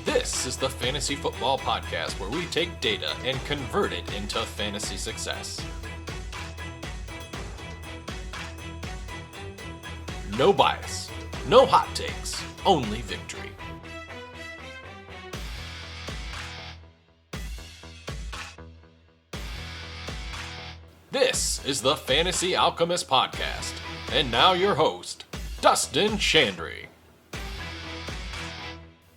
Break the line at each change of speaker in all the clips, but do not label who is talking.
This is the Fantasy Football Podcast, where we take data and convert it into fantasy success. No bias, no hot takes, only victory. This is the Fantasy Alchemist Podcast, and now your host, Dustin Chandry.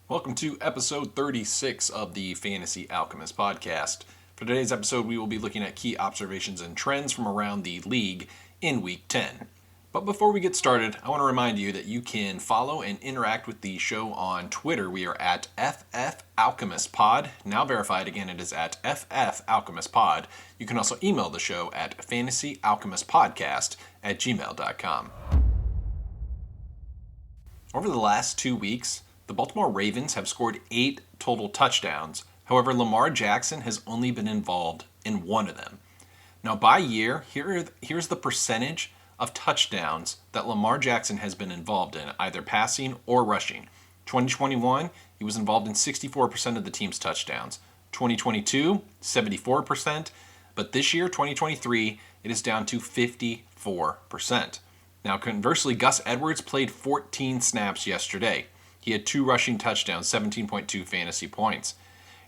Welcome to episode 36 of the Fantasy Alchemist Podcast. For today's episode, we will be looking at key observations and trends from around the league in Week 10. But before we get started, I want to remind you that you can follow and interact with the show on Twitter. We are at FFAlchemistPod. Now verified, again, it is at FFAlchemistPod. You can also email the show at fantasyalchemistpodcast@gmail.com. Over the last 2 weeks, the Baltimore Ravens have scored 8 total touchdowns. However, Lamar Jackson has only been involved in 1 of them. Now, by year, here's the percentage of touchdowns that Lamar Jackson has been involved in, either passing or rushing. 2021, he was involved in 64% of the team's touchdowns. 2022, 74%. But this year, 2023, it is down to 54%. Now, conversely, Gus Edwards played 14 snaps yesterday. He had 2 rushing touchdowns, 17.2 fantasy points.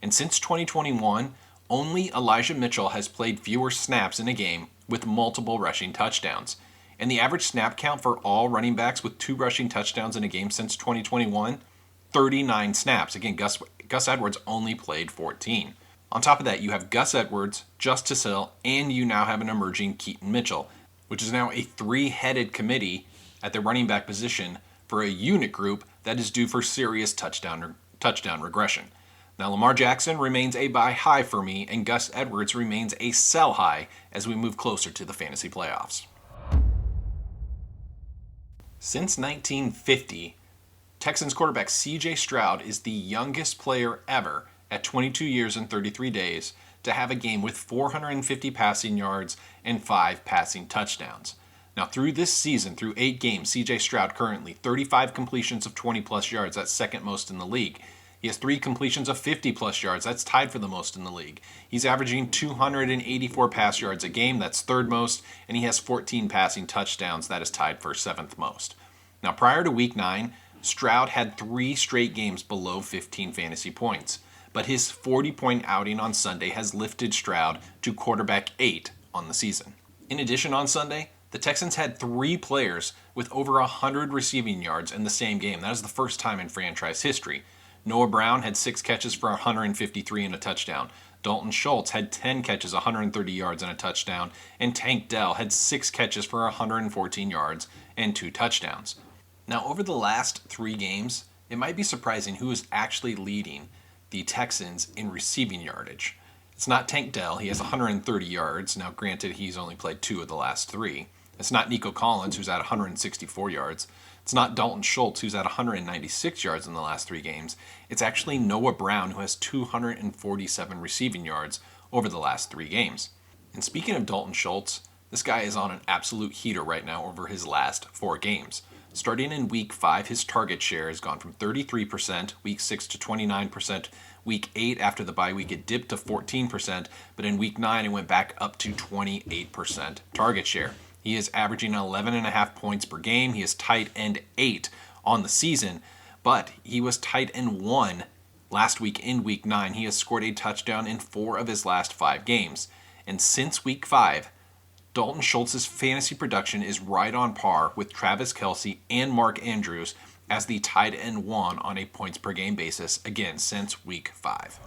And since 2021, only Elijah Mitchell has played fewer snaps in a game with multiple rushing touchdowns. And the average snap count for all running backs with 2 rushing touchdowns in a game since 2021, 39 snaps. Again, Gus Edwards only played 14. On top of that, you have Gus Edwards, Justice Hill, and you now have an emerging Keaton Mitchell, which is now a 3-headed committee at the running back position for a unit group that is due for serious touchdown regression. Now, Lamar Jackson remains a buy high for me, and Gus Edwards remains a sell high as we move closer to the fantasy playoffs. Since 1950, Texans quarterback C.J. Stroud is the youngest player ever at 22 years and 33 days to have a game with 450 passing yards and 5 passing touchdowns. Now, through this season, through 8 games, C.J. Stroud currently 35 completions of 20-plus yards. That's second most in the league. He has 3 completions of 50-plus yards. That's tied for the most in the league. He's averaging 284 pass yards a game. That's third most. And he has 14 passing touchdowns. That is tied for 7th most. Now, prior to Week 9, Stroud had 3 straight games below 15 fantasy points. But his 40-point outing on Sunday has lifted Stroud to quarterback 8 on the season. In addition, on Sunday, the Texans had 3 players with over 100 receiving yards in the same game. That is the first time in franchise history. Noah Brown had 6 catches for 153 and a touchdown. Dalton Schultz had 10 catches, 130 yards and a touchdown. And Tank Dell had 6 catches for 114 yards and 2 touchdowns. Now, over the last 3 games, it might be surprising who is actually leading the Texans in receiving yardage. It's not Tank Dell. He has 130 yards. Now, granted, he's only played 2 of the last 3. It's not Nico Collins, who's at 164 yards. It's not Dalton Schultz, who's at 196 yards in the last 3 games. It's actually Noah Brown, who has 247 receiving yards over the last 3 games. And speaking of Dalton Schultz, this guy is on an absolute heater right now over his last 4 games. Starting in Week 5, his target share has gone from 33%, Week 6 to 29%, Week 8 after the bye week it dipped to 14%, but in Week 9 it went back up to 28% target share. He is averaging 11.5 points per game. He is tight end 8 on the season, but he was tight end 1 last week in Week 9. He has scored a touchdown in 4 of his last 5 games. And since Week 5, Dalton Schultz's fantasy production is right on par with Travis Kelce and Mark Andrews as the tight end 1 on a points per game basis, again, since Week 5.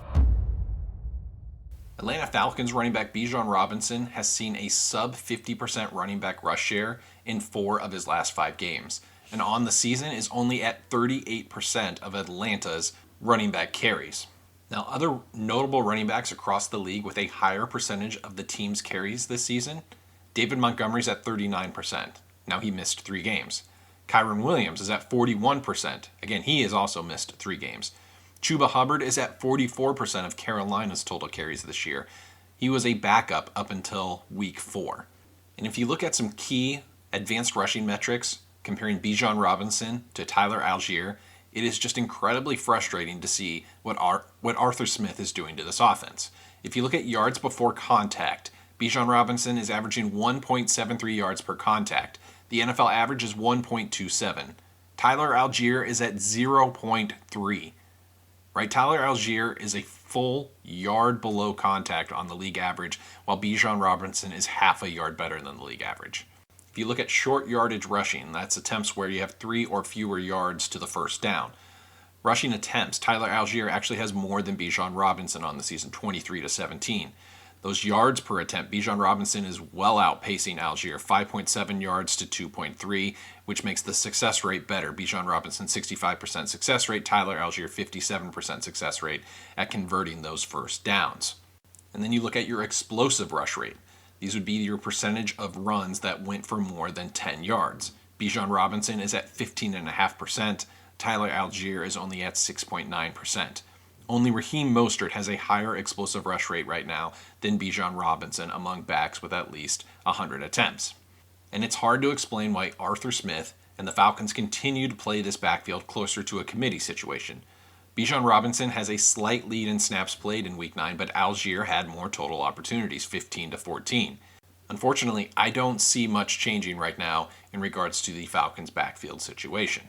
Atlanta Falcons running back Bijan Robinson has seen a sub 50% running back rush share in 4 of his last 5 games, and on the season is only at 38% of Atlanta's running back carries. Now, other notable running backs across the league with a higher percentage of the team's carries this season, David Montgomery's at 39%. Now, he missed 3 games. Kyron Williams is at 41%. Again, he has also missed 3 games. Chuba Hubbard is at 44% of Carolina's total carries this year. He was a backup up until Week 4. And if you look at some key advanced rushing metrics comparing Bijan Robinson to Tyler Algier, It is just incredibly frustrating to see what Arthur Smith is doing to this offense. If you look at yards before contact, Bijan Robinson is averaging 1.73 yards per contact. The NFL average is 1.27. Tyler Algier is at 0.3. Right, Tyler Algier is a full yard below contact on the league average, while Bijan Robinson is half a yard better than the league average. If you look at short yardage rushing, that's attempts where you have 3 or fewer yards to the first down. Rushing attempts, Tyler Algier actually has more than Bijan Robinson on the season, 23 to 17. Those yards per attempt, Bijan Robinson is well outpacing Algier, 5.7 yards to 2.3, which makes the success rate better. Bijan Robinson, 65% success rate, Tyler Algier, 57% success rate at converting those first downs. And then you look at your explosive rush rate. These would be your percentage of runs that went for more than 10 yards. Bijan Robinson is at 15.5%. Tyler Algier is only at 6.9%. Only Raheem Mostert has a higher explosive rush rate right now than Bijan Robinson among backs with at least 100 attempts. And it's hard to explain why Arthur Smith and the Falcons continue to play this backfield closer to a committee situation. Bijan Robinson has a slight lead in snaps played in Week 9, but Algier had more total opportunities, 15 to 14. Unfortunately, I don't see much changing right now in regards to the Falcons' backfield situation.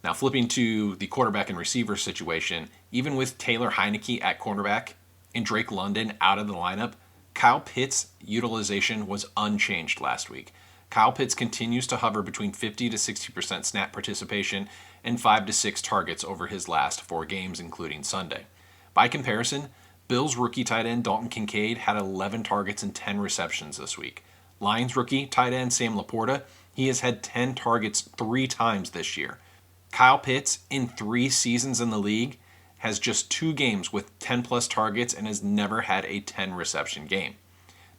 Now, flipping to the quarterback and receiver situation, even with Taylor Heineke at cornerback and Drake London out of the lineup, Kyle Pitts' utilization was unchanged last week. Kyle Pitts continues to hover between 50 to 60% snap participation and 5 to 6 targets over his last 4 games, including Sunday. By comparison, Bills rookie tight end Dalton Kincaid had 11 targets and 10 receptions this week. Lions rookie tight end Sam Laporta, he has had 10 targets 3 times this year. Kyle Pitts, in 3 seasons in the league, has just 2 games with 10-plus targets and has never had a 10-reception game.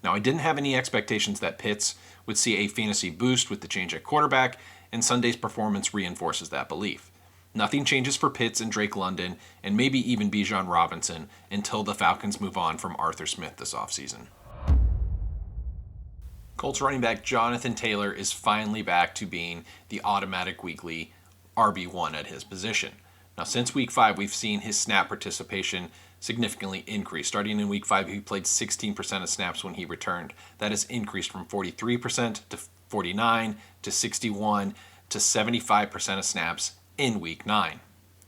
Now, I didn't have any expectations that Pitts would see a fantasy boost with the change at quarterback, and Sunday's performance reinforces that belief. Nothing changes for Pitts and Drake London, and maybe even Bijan Robinson, until the Falcons move on from Arthur Smith this offseason. Colts running back Jonathan Taylor is finally back to being the automatic weekly RB1 at his position. Now, since Week 5, we've seen his snap participation significantly increase. Starting in Week 5, he played 16% of snaps when he returned. That has increased from 43% to 49% to 61% to 75% of snaps in Week 9.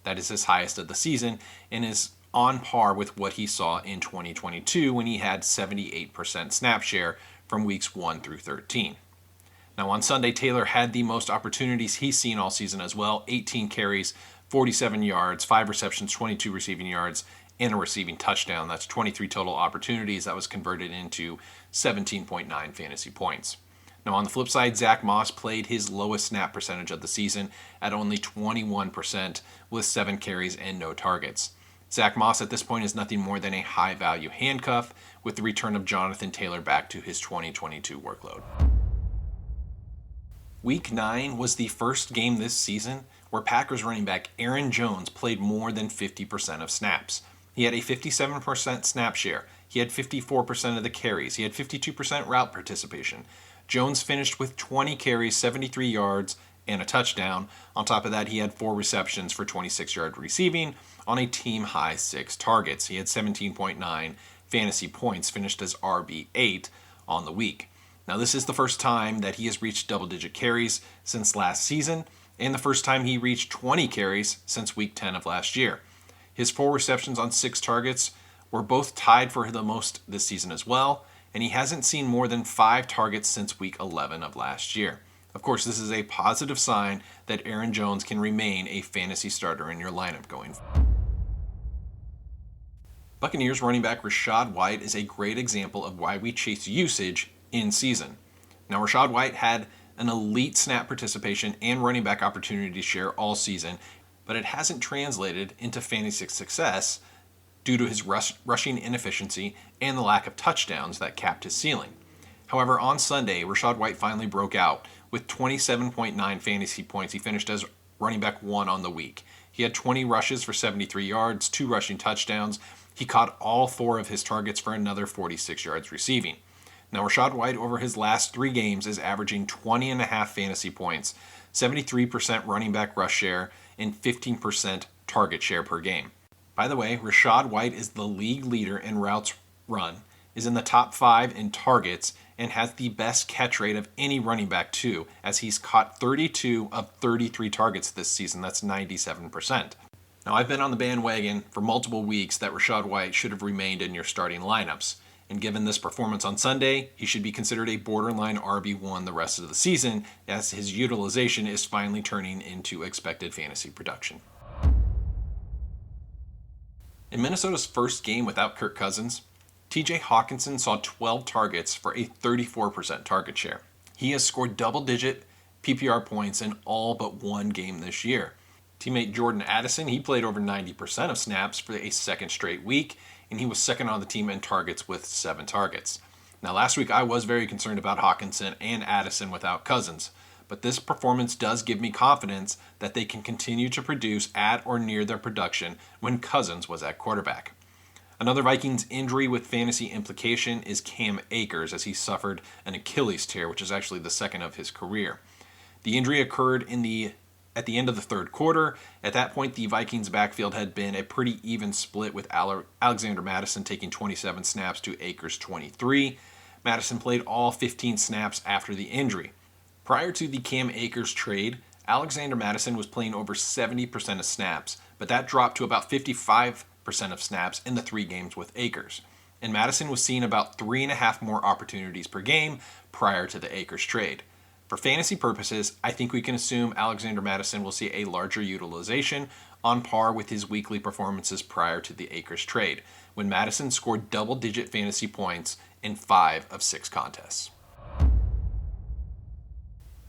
That is his highest of the season and is on par with what he saw in 2022 when he had 78% snap share from Weeks 1 through 13. Now, on Sunday, Taylor had the most opportunities he's seen all season as well. 18 carries, 47 yards, 5 receptions, 22 receiving yards, and a receiving touchdown. That's 23 total opportunities. That was converted into 17.9 fantasy points. Now, on the flip side, Zach Moss played his lowest snap percentage of the season at only 21% with 7 carries and no targets. Zach Moss at this point is nothing more than a high-value handcuff with the return of Jonathan Taylor back to his 2022 workload. Week 9 was the first game this season where Packers running back Aaron Jones played more than 50% of snaps. He had a 57% snap share. He had 54% of the carries. He had 52% route participation. Jones finished with 20 carries, 73 yards, and a touchdown. On top of that, he had 4 receptions for 26-yard receiving on a team-high 6 targets. He had 17.9 fantasy points, finished as RB8 on the week. Now, this is the first time that he has reached double-digit carries since last season, and the first time he reached 20 carries since Week 10 of last year. His 4 receptions on 6 targets were both tied for the most this season as well, and he hasn't seen more than 5 targets since Week 11 of last year. Of course, this is a positive sign that Aaron Jones can remain a fantasy starter in your lineup going forward. Buccaneers running back Rachaad White is a great example of why we chase usage in season. Now, Rachaad White had an elite snap participation and running back opportunity share all season, but it hasn't translated into fantasy success due to his rushing inefficiency and the lack of touchdowns that capped his ceiling. However, on Sunday, Rachaad White finally broke out with 27.9 fantasy points. He finished as running back 1 on the week. He had 20 rushes for 73 yards, 2 rushing touchdowns. He caught all 4 of his targets for another 46 yards receiving. Now, Rachaad White over his last 3 games is averaging 20.5 fantasy points, 73% running back rush share, and 15% target share per game. By the way, Rachaad White is the league leader in routes run, is in the top 5 in targets, and has the best catch rate of any running back too, as he's caught 32 of 33 targets this season. That's 97%. Now, I've been on the bandwagon for multiple weeks that Rachaad White should have remained in your starting lineups. And given this performance on Sunday, he should be considered a borderline RB1 the rest of the season, as his utilization is finally turning into expected fantasy production. In Minnesota's first game without Kirk Cousins, TJ Hawkinson saw 12 targets for a 34% target share. He has scored double-digit PPR points in all but one game this year. Teammate Jordan Addison, he played over 90% of snaps for a second straight week, and he was second on the team in targets with 7 targets. Now, last week I was very concerned about Hawkinson and Addison without Cousins, but this performance does give me confidence that they can continue to produce at or near their production when Cousins was at quarterback. Another Vikings injury with fantasy implication is Cam Akers, as he suffered an Achilles tear, which is actually the second of his career. The injury occurred at the end of the third quarter. At that point, the Vikings backfield had been a pretty even split, with Alexander Mattison taking 27 snaps to Akers' 23. Mattison played all 15 snaps after the injury. Prior to the Cam Akers trade, Alexander Mattison was playing over 70% of snaps, but that dropped to about 55% of snaps in the 3 games with Akers. And Mattison was seeing about 3.5 more opportunities per game prior to the Akers trade. For fantasy purposes, I think we can assume Alexander Mattison will see a larger utilization on par with his weekly performances prior to the Akers trade, when Mattison scored double-digit fantasy points in 5 of 6 contests.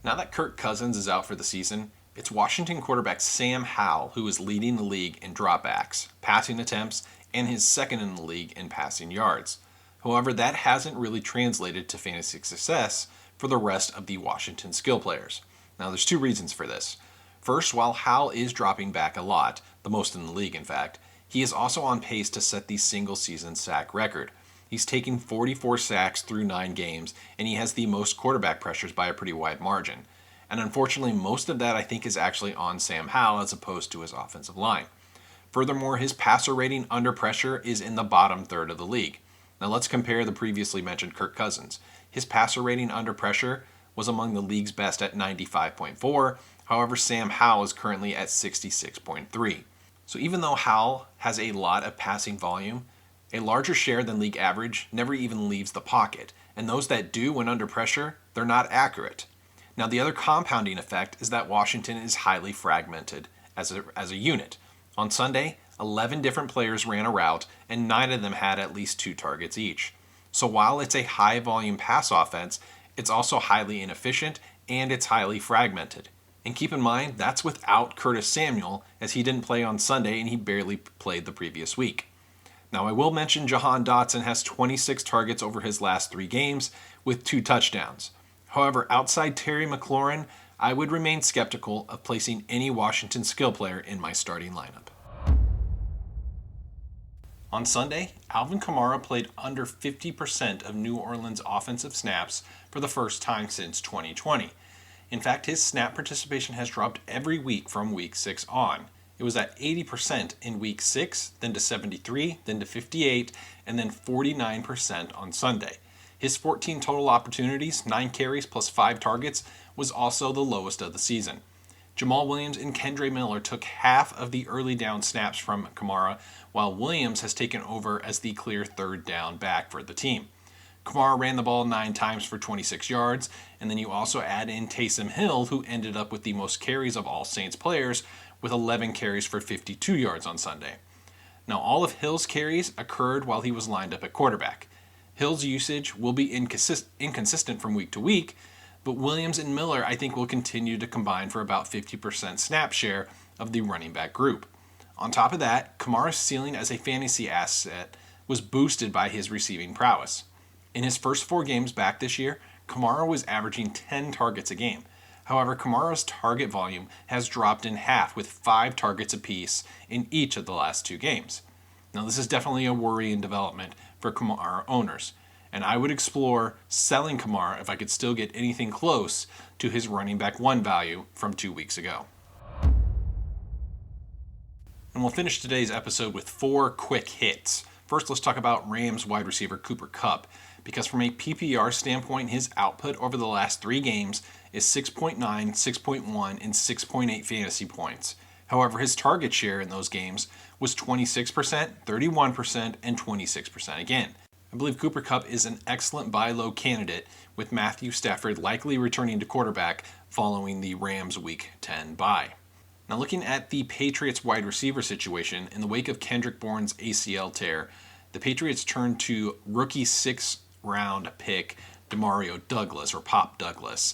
Now that Kirk Cousins is out for the season, it's Washington quarterback Sam Howell who is leading the league in dropbacks, passing attempts, and his second in the league in passing yards. However, that hasn't really translated to fantasy success for the rest of the Washington skill players. Now, there's 2 reasons for this. First, while Howell is dropping back a lot, the most in the league in fact, he is also on pace to set the single-season sack record. He's taken 44 sacks through 9 games, and he has the most quarterback pressures by a pretty wide margin. And unfortunately, most of that I think is actually on Sam Howell as opposed to his offensive line. Furthermore, his passer rating under pressure is in the bottom third of the league. Now let's compare the previously mentioned Kirk Cousins. His passer rating under pressure was among the league's best at 95.4. However, Sam Howell is currently at 66.3. So even though Howell has a lot of passing volume, a larger share than league average never even leaves the pocket, and those that do when under pressure, they're not accurate. Now, the other compounding effect is that Washington is highly fragmented as a unit. On Sunday, 11 different players ran a route, and 9 of them had at least 2 targets each. So while it's a high-volume pass offense, it's also highly inefficient, and it's highly fragmented. And keep in mind, that's without Curtis Samuel, as he didn't play on Sunday and he barely played the previous week. Now, I will mention Jahan Dotson has 26 targets over his last 3 games with 2 touchdowns. However, outside Terry McLaurin, I would remain skeptical of placing any Washington skill player in my starting lineup. On Sunday, Alvin Kamara played under 50% of New Orleans' offensive snaps for the first time since 2020. In fact, his snap participation has dropped every week from week 6 on. It was at 80% in week 6, then to 73, then to 58, and then 49% on Sunday. His 14 total opportunities, 9 carries plus 5 targets, was also the lowest of the season. Jamal Williams and Kendre Miller took half of the early down snaps from Kamara, while Williams has taken over as the clear third down back for the team. Kamara ran the ball 9 times for 26 yards, and then you also add in Taysom Hill, who ended up with the most carries of all Saints players, with 11 carries for 52 yards on Sunday. Now, all of Hill's carries occurred while he was lined up at quarterback. Hill's usage will be inconsistent from week to week, but Williams and Miller, I think, will continue to combine for about 50% snap share of the running back group. On top of that, Kamara's ceiling as a fantasy asset was boosted by his receiving prowess. In his first 4 games back this year, Kamara was averaging 10 targets a game. However, Kamara's target volume has dropped in half, with 5 targets apiece in each of the last 2 games. Now, this is definitely a worrying development for Kamara owners, and I would explore selling Kamara if I could still get anything close to his running back 1 value from 2 weeks ago. and we'll finish today's episode with 4 quick hits. First, let's talk about Rams wide receiver Cooper Kupp, because from a PPR standpoint, his output over the last 3 games is 6.9, 6.1, and 6.8 fantasy points. However, his target share in those games was 26%, 31%, and 26% again. I believe Cooper Kupp is an excellent buy low candidate, with Matthew Stafford likely returning to quarterback following the Rams Week 10 bye. Now, looking at the Patriots wide receiver situation, in the wake of Kendrick Bourne's ACL tear, the Patriots turned to rookie 6th round pick Demario Douglas, or Pop Douglas.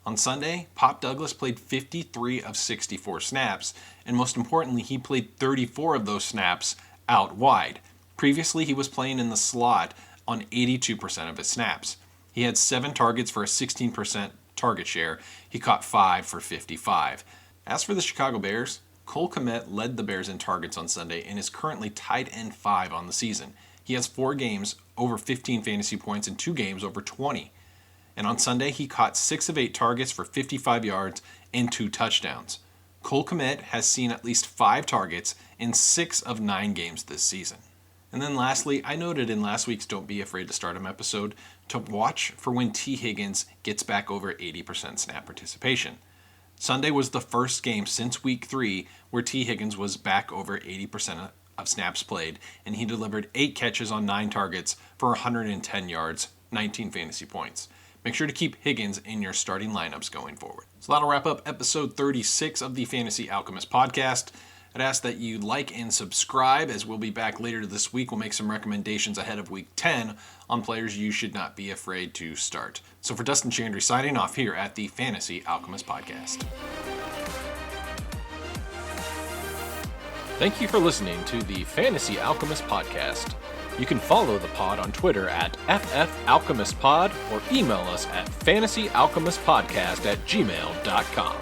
On Sunday, Pop Douglas played 53 of 64 snaps, and most importantly, he played 34 of those snaps out wide. Previously, he was playing in the slot on 82% of his snaps. He had 7 targets for a 16% target share. He caught 5 for 55. As for the Chicago Bears, Cole Kmet led the Bears in targets on Sunday and is currently tight end 5 on the season. He has 4 games over 15 fantasy points and 2 games over 20. And on Sunday, he caught 6 of 8 targets for 55 yards and 2 touchdowns. Cole Kmet has seen at least 5 targets in 6 of 9 games this season. And then lastly, I noted in last week's Don't Be Afraid to Start Him episode to watch for when T. Higgins gets back over 80% snap participation. Sunday was the first game since week 3 where T. Higgins was back over 80% of snaps played, and he delivered 8 catches on 9 targets for 110 yards, 19 fantasy points. Make sure to keep Higgins in your starting lineups going forward. So that'll wrap up episode 36 of the Fantasy Alchemist podcast. I'd ask that you like and subscribe, as we'll be back later this week. We'll make some recommendations ahead of week 10 on players you should not be afraid to start. So for Dustin Chandry signing off here at the Fantasy Alchemist podcast. Thank you for listening to the Fantasy Alchemist podcast. You can follow the pod on Twitter at FFAlchemistPod or email us at fantasyalchemistpodcast@gmail.com.